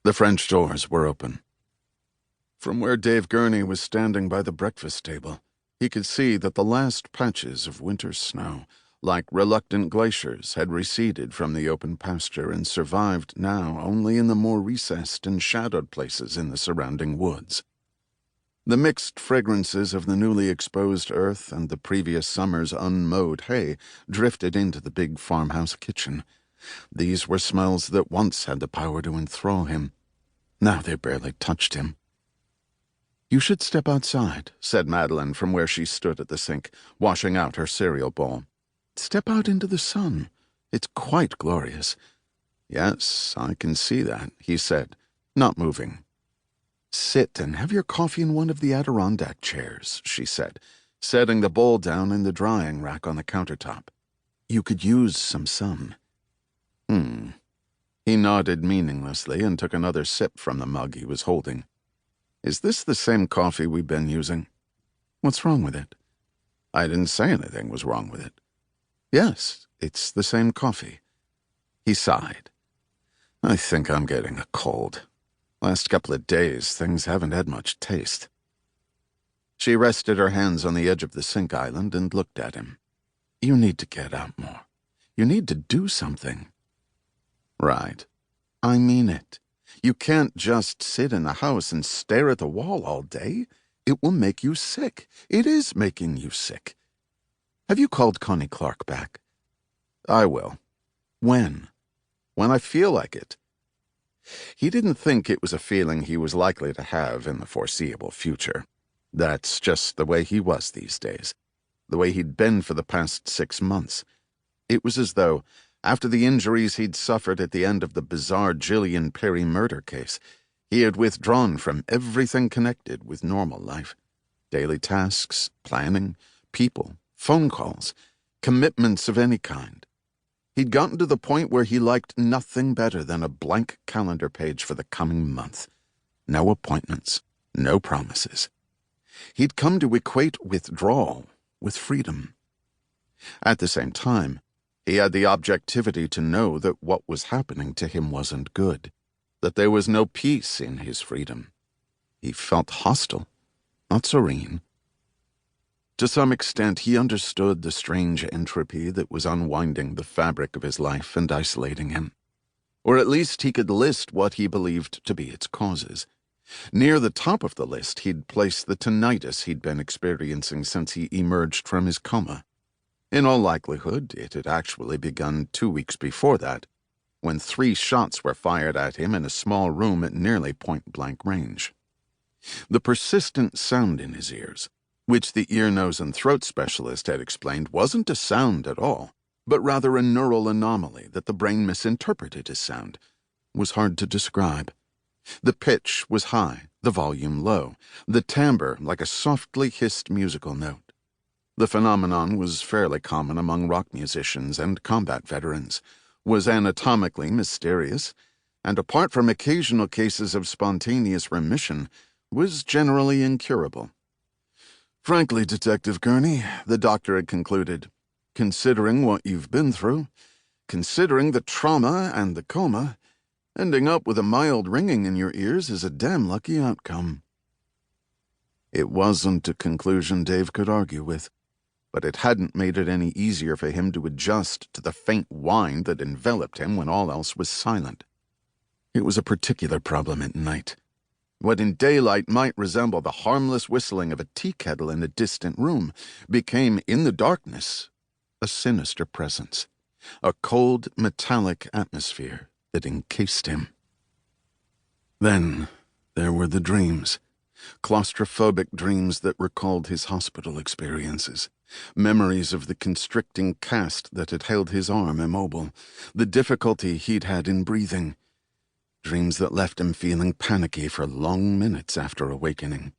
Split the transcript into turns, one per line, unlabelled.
The French doors were open. From where Dave Gurney was standing by the breakfast table, he could see that the last patches of winter snow, like reluctant glaciers, had receded from the open pasture and survived now only in the more recessed and shadowed places in the surrounding woods. The mixed fragrances of the newly exposed earth and the previous summer's unmowed hay drifted into the big farmhouse kitchen. These were smells that once had the power to enthrall him. Now they barely touched him. "You should step outside," said Madeline from where she stood at the sink, washing out her cereal bowl. "Step out into the sun. It's quite glorious." "Yes, I can see that," he said, not moving. "Sit and have your coffee in one of the Adirondack chairs," she said, setting the bowl down in the drying rack on the countertop. "You could use some sun." He nodded meaninglessly and took another sip from the mug he was holding. "Is this the same coffee we've been using?" "What's wrong with it?" "I didn't say anything was wrong with it." "Yes, it's the same coffee." He sighed. "I think I'm getting a cold. Last couple of days, things haven't had much taste." She rested her hands on the edge of the sink island and looked at him. "You need to get out more. You need to do something." "Right. I mean it. You can't just sit in the house and stare at the wall all day. It will make you sick. It is making you sick. Have you called Connie Clark back?" "I will." "When?" "When I feel like it." He didn't think it was a feeling he was likely to have in the foreseeable future. That's just the way he was these days, the way he'd been for the past 6 months. It was as though, after the injuries he'd suffered at the end of the bizarre Gillian Perry murder case, he had withdrawn from everything connected with normal life. Daily tasks, planning, people, phone calls, commitments of any kind. He'd gotten to the point where he liked nothing better than a blank calendar page for the coming month. No appointments, no promises. He'd come to equate withdrawal with freedom. At the same time, he had the objectivity to know that what was happening to him wasn't good, that there was no peace in his freedom. He felt hostile, not serene. To some extent, he understood the strange entropy that was unwinding the fabric of his life and isolating him. Or at least he could list what he believed to be its causes. Near the top of the list, he'd place the tinnitus he'd been experiencing since he emerged from his coma. In all likelihood, it had actually begun 2 weeks before that, when 3 shots were fired at him in a small room at nearly point-blank range. The persistent sound in his ears, which the ear, nose, and throat specialist had explained wasn't a sound at all, but rather a neural anomaly that the brain misinterpreted as sound, was hard to describe. The pitch was high, the volume low, the timbre like a softly hissed musical note. The phenomenon was fairly common among rock musicians and combat veterans, was anatomically mysterious, and apart from occasional cases of spontaneous remission, was generally incurable. "Frankly, Detective Gurney," the doctor had concluded, "considering what you've been through, considering the trauma and the coma, ending up with a mild ringing in your ears is a damn lucky outcome." It wasn't a conclusion Dave could argue with, but it hadn't made it any easier for him to adjust to the faint whine that enveloped him when all else was silent. It was a particular problem at night. What in daylight might resemble the harmless whistling of a tea kettle in a distant room became, in the darkness, a sinister presence, a cold, metallic atmosphere that encased him. Then there were the dreams, claustrophobic dreams that recalled his hospital experiences, memories of the constricting cast that had held his arm immobile, the difficulty he'd had in breathing, dreams that left him feeling panicky for long minutes after awakening.